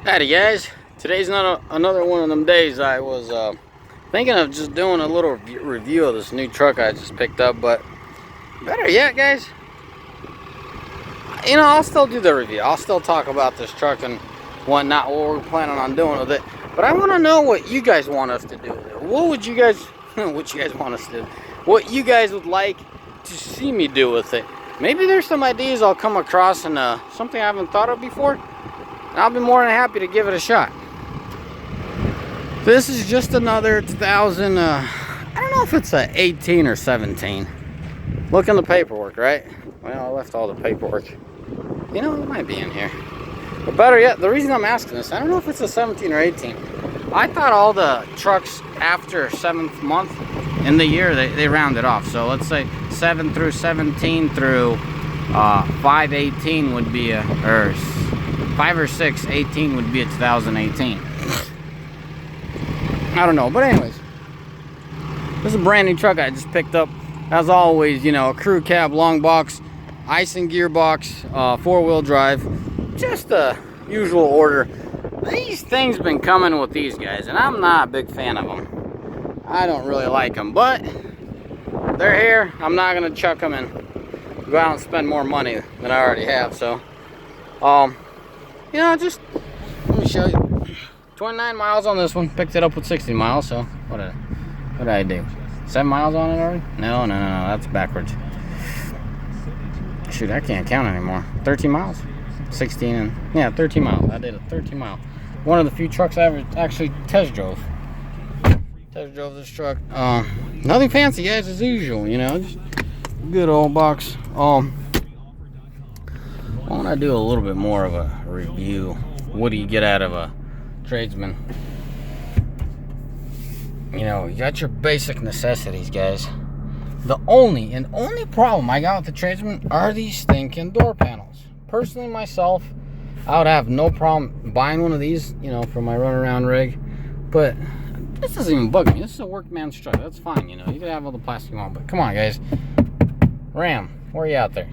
Howdy guys, today's another one of them days. I was thinking of just doing a little review of this new truck I just picked up, but better yet guys, I'll still do the review. I'll still talk about this truck and whatnot, what we're planning on doing with it. But I want to know what you guys want us to do with it. What would you guys, what you guys want us to do? What you guys would like to see me do with it. Maybe there's some ideas I'll come across and something I haven't thought of before. I'll be more than happy to give it a shot. This is just another 2000, I don't know if it's a 18 or 17. Look in the paperwork, right? Well, I left all the paperwork. It might be in here. But better yet, the reason I'm asking this, I don't know if it's a 17 or 18. I thought all the trucks after 7th month in the year, they rounded off. So let's say 7 through 17 through 518 would be a, or 5 or 6, 18 would be a 2018. I don't know, but anyways, this is a brand new truck I just picked up. As always, a crew cab, long box, aisin gearbox, 4-wheel drive, just a usual order. These things been coming with these guys, and I'm not a big fan of them. I don't really like them, but they're here. I'm not gonna chuck them and go out and spend more money than I already have. So, just let me show you. 29 miles on this one. Picked it up with 60 miles. So what did I do? 7 miles on it already? No, that's backwards. Shoot, I can't count anymore. 13 miles. 16 and, yeah, 13 miles. I did a 13 mile. One of the few trucks I ever actually test drove. Test drove this truck. Nothing fancy, guys, as usual, just good old box. I want to do a little bit more of a review. What do you get out of a tradesman? You got your basic necessities, guys. The only problem I got with the tradesman are these stinking door panels. Personally, myself, I would have no problem buying one of these, for my runaround rig. But this doesn't even bug me. This is a workman's truck. That's fine, You can have all the plastic on, but come on, guys. Ram, where are you out there?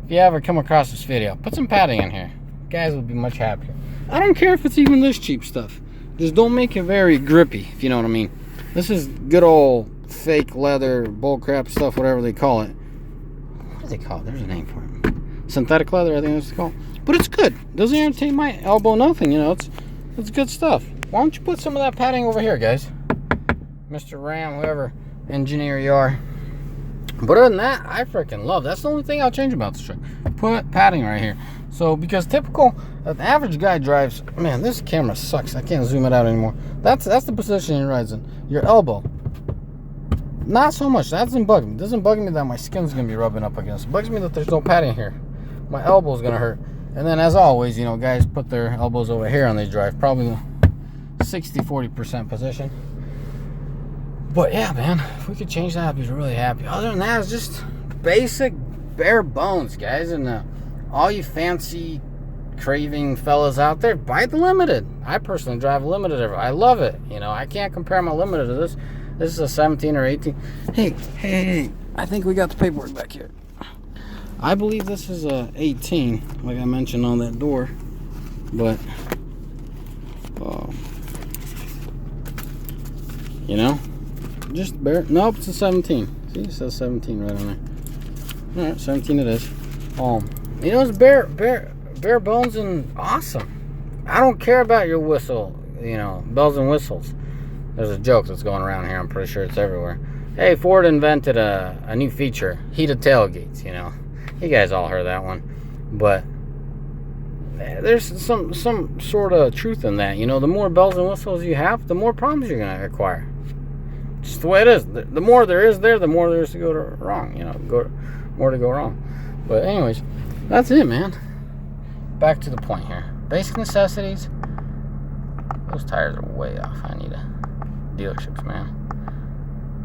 If you ever come across this video, put some padding in here. Guys would be much happier. I don't care if it's even this cheap stuff. Just don't make it very grippy, if you know what I mean. This is good old fake leather, bullcrap stuff, whatever they call it. What do they call it? There's a name for it. Synthetic leather, I think that's what it's called. But it's good. Doesn't irritate my elbow, nothing, It's good stuff. Why don't you put some of that padding over here, guys? Mr. Ram, whoever engineer you are. But other than that, I freaking love. That's the only thing I'll change about this truck. Put padding right here. So, because typical, the average guy drives, man, this camera sucks. I can't zoom it out anymore. That's the position he rides in. Your elbow. Not so much. That doesn't bug me. It doesn't bug me that my skin's going to be rubbing up against. It bugs me that there's no padding here. My elbow's going to hurt. And then, as always, guys put their elbows over here on they drive. Probably 60-40% position. But yeah, man, if we could change that, I'd be really happy. Other than that, it's just basic, bare bones, guys. And all you fancy, craving fellas out there, buy the Limited. I personally drive a Limited. I love it. I can't compare my Limited to this. This is a 17 or 18. Hey, I think we got the paperwork back here. I believe this is a 18, like I mentioned on that door. But, just bare. Nope, it's a 17. See, it says 17 right on there. All right, 17 it is. It's bare bones and awesome. I don't care about your whistle, bells and whistles. There's a joke that's going around here. I'm pretty sure it's everywhere. Hey, Ford invented a new feature, heated tailgates. You guys all heard that one, but there's some sort of truth in that. The more bells and whistles you have, the more problems you're gonna acquire. Just the way it is. The more there is there, the more there is to go wrong. More to go wrong. But anyways, that's it, man. Back to the point here. Basic necessities. Those tires are way off. I need dealerships, man.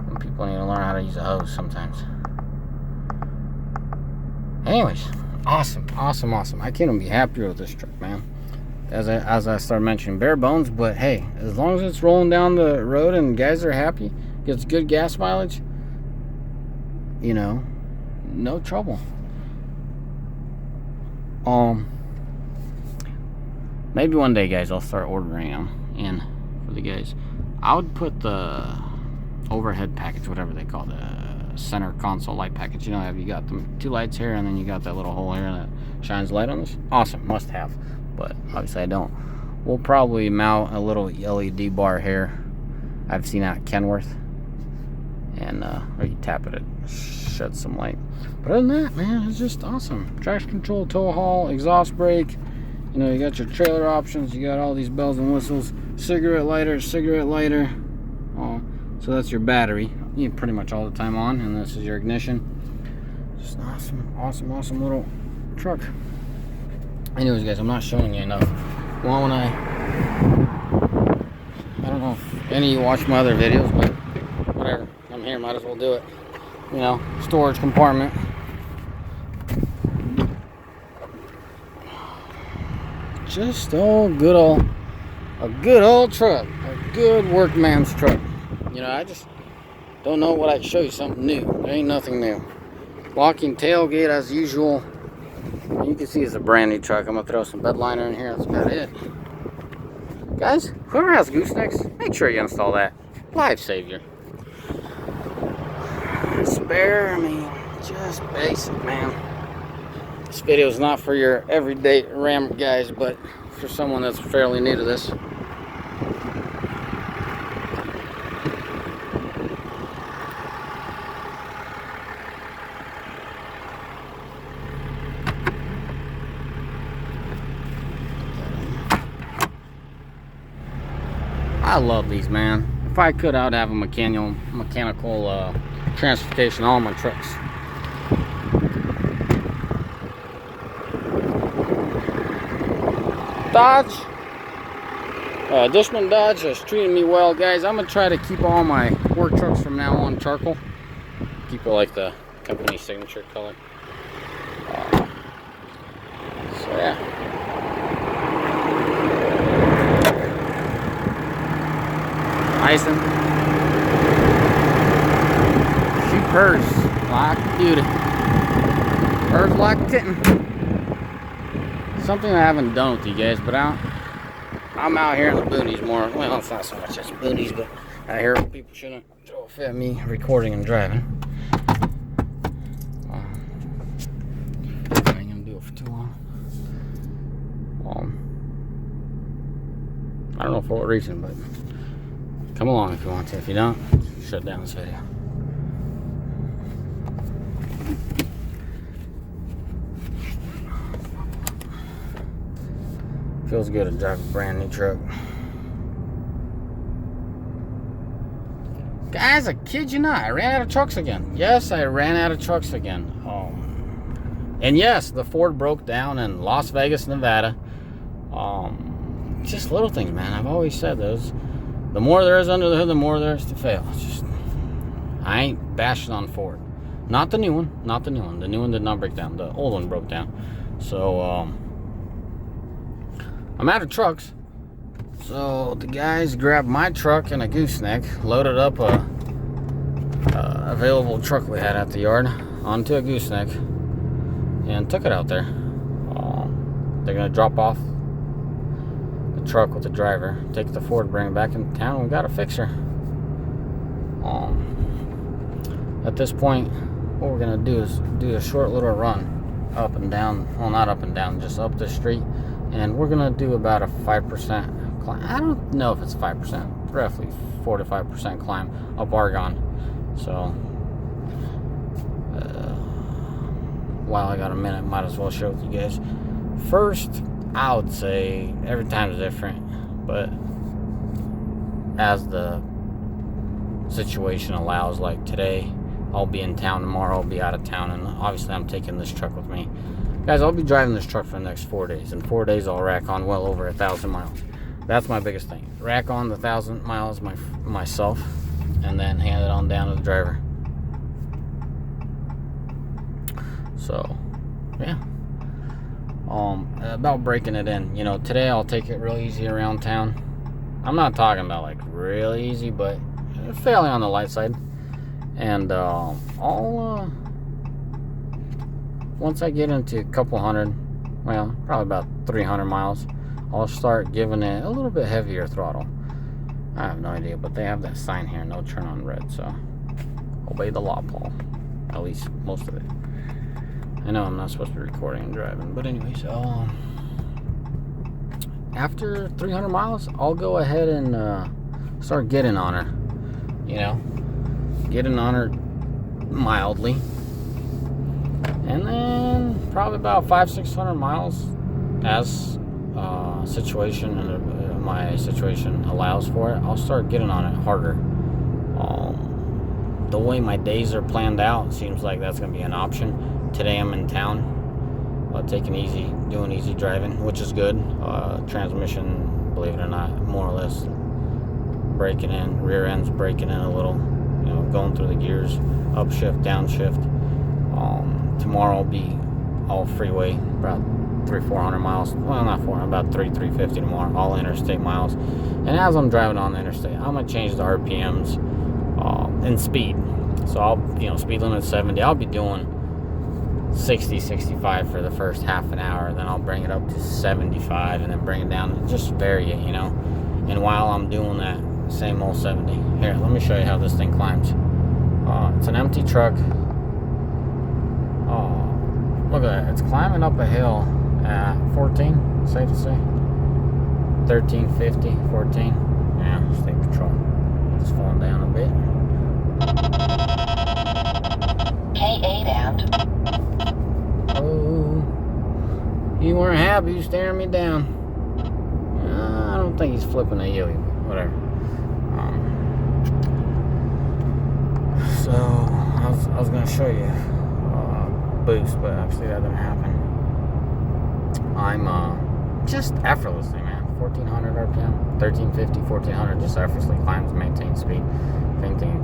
And people need to learn how to use a hose sometimes. Anyways, awesome. I can't even be happier with this truck, man. As I started mentioning, bare bones, but hey, as long as it's rolling down the road and guys are happy, gets good gas mileage, no trouble. Maybe one day, guys, I'll start ordering them in for the guys. I would put the overhead package, whatever they call the center console light package. You know, you got the 2 lights here, and then you got that little hole here that shines light on this. Awesome, must have. But obviously I don't. We'll probably mount a little LED bar here. I've seen that at Kenworth, and or you tap it, it sheds some light. But other than that, man, it's just awesome. Traction control, tow haul, exhaust brake. You know, you got your trailer options. You got all these bells and whistles. Cigarette lighter, cigarette lighter. Oh, so that's your battery. You pretty much all the time on, and this is your ignition. Just an awesome little truck. Anyways, guys, I'm not showing you enough. Well, when I don't know if any of you watch my other videos, but whatever. I'm here, might as well do it. You know, storage compartment. Just a good old truck. A good workman's truck. You know, I just don't know what I'd show you. Something new. There ain't nothing new. Locking tailgate as usual. You can see it's a brand new truck. I'm gonna throw some bed liner in here. That's about it. Guys, whoever has goosenecks, make sure you install that. Life savior. Spare, I mean, just basic, man. This video is not for your everyday Ram guys, but for someone that's fairly new to this. I love these, man. If I could, I'd have a mechanical transportation on all my trucks. Dodge, Dishman Dodge is treating me well, guys. I'm gonna try to keep all my work trucks from now on charcoal. Keep it like the company signature color. So yeah. Aisin. She purrs like a beauty. Purrs like a kitten. Something I haven't done with you guys, but I'm out here in the boonies more. Well, it's not so much as boonies, but out here people shouldn't throw a fit at me recording and driving. I ain't gonna do it for too long. I don't know for what reason, but come along if you want to. If you don't, shut down this video. Feels good to drive a brand new truck. Guys, I kid you not, I ran out of trucks again. Yes, I ran out of trucks again. And yes, the Ford broke down in Las Vegas, Nevada. Just little things, man. I've always said those. The more there is under the hood, the more there is to fail. It's just, I ain't bashing on Ford. Not the new one. Not the new one. The new one did not break down. The old one broke down. So, I'm out of trucks. So, the guys grabbed my truck and a gooseneck, loaded up a available truck we had at the yard onto a gooseneck, and took it out there. They're going to drop off the truck with the driver, take the Ford, bring it back in town, and we got a fixer. At this point, what we're gonna do is do a short little run up and down, well, not up and down, just up the street, and we're gonna do about a 5% climb. I don't know if it's 5%, roughly 4 to 5% climb up Argonne. So while I got a minute, might as well share with you guys. First, I would say every time is different, but as the situation allows, like today, I'll be in town, tomorrow I'll be out of town, and obviously I'm taking this truck with me. Guys, I'll be driving this truck for the next 4 days. In 4 days, I'll rack on well over 1,000 miles. That's my biggest thing. Rack on the 1,000 miles myself, and then hand it on down to the driver. So, yeah. About breaking it in. You know, today I'll take it real easy around town. I'm not talking about like really easy, but fairly on the light side. And once I get into a couple hundred, well, probably about 300 miles, I'll start giving it a little bit heavier throttle. I have no idea, but they have that sign here, no turn on red, so obey the law, Paul. At least most of it. I know I'm not supposed to be recording and driving, but anyways, after 300 miles, I'll go ahead and start getting on her. You know, getting on her mildly, and then probably about 500-600 miles, as situation and my situation allows for it, I'll start getting on it harder. The way my days are planned out, it seems like that's going to be an option. Today I'm in town, taking easy, doing easy driving, which is good. Transmission, believe it or not, more or less breaking in, rear end's breaking in a little, you know, going through the gears, upshift, downshift. Tomorrow I'll be all freeway, about 300-400 miles. Well, not 400, about 350 tomorrow, all interstate miles. And as I'm driving on the interstate, I'm gonna change the RPMs and speed. So I'll, you know, speed limit 70. I'll be doing 60, 65 for the first half an hour. Then I'll bring it up to 75, and then bring it down, and just vary it, you know. And while I'm doing that, same old 70. Here, let me show you how this thing climbs. It's an empty truck. Look at that. It's climbing up a hill at 14, safe to say. 1350, 14. Yeah, state patrol. It's falling down a bit. K8 out. Oh, you weren't happy. You staring me down. I don't think he's flipping at you. Whatever. So I was gonna show you boost, but obviously that didn't happen. I'm just effortlessly, man. 1400 RPM, 1350, 1400, just effortlessly climbs, maintains speed. Same thing.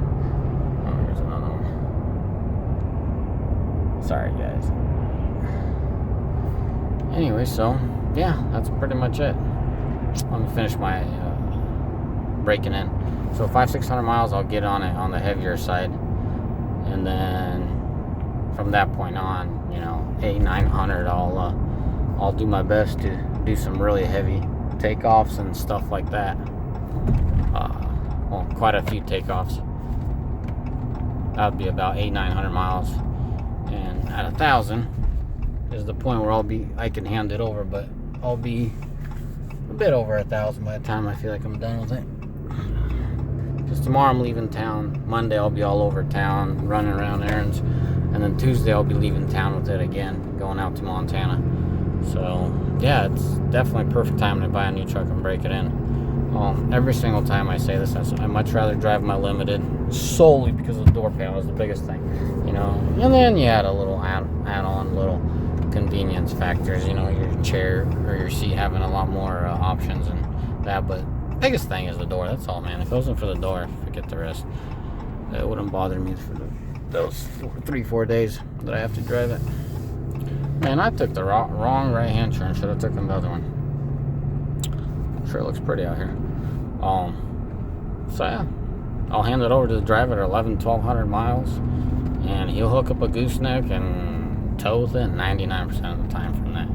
Oh, here's another one. Sorry, guys. Anyway, so yeah, that's pretty much it. Let me finish my breaking in. So 500-600 miles, I'll get on it on the heavier side, and then from that point on, you know, 800-900, I'll do my best to do some really heavy takeoffs and stuff like that. Well, quite a few takeoffs. That would be about 800-900 miles, and at 1,000 is the point where I can hand it over, but I'll be a bit over 1,000 by the time I feel like I'm done with it. Because tomorrow I'm leaving town. Monday I'll be all over town, running around errands. And then Tuesday I'll be leaving town with it again, going out to Montana. So, yeah, it's definitely perfect time to buy a new truck and break it in. Every single time I say this, I much rather drive my Limited, solely because of the door panel is the biggest thing, you know. And then you add a little add-on, little convenience factors, you know, your chair or your seat having a lot more options and that. But biggest thing is the door. That's all, man. If it wasn't for the door, forget the rest. It wouldn't bother me for those 3-4 days that I have to drive it. Man, I took the wrong right-hand turn. Should have taken the other one. Sure looks pretty out here. So yeah, I'll hand it over to the driver at 1,100-1,200 miles, and he'll hook up a gooseneck and tow with it 99% of the time from that.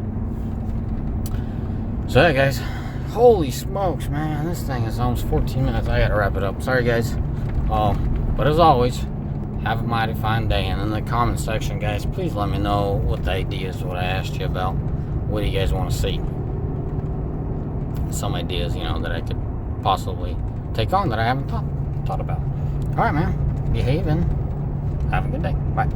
So yeah, guys. Holy smokes, man. This thing is almost 14 minutes. I gotta wrap it up. Sorry, guys. But as always, have a mighty fine day. And in the comment section, guys, please let me know what the ideas, what I asked you about. What do you guys want to see? Some ideas, you know, that I could possibly take on that I haven't thought about. All right, man. Behave and have a good day. Bye.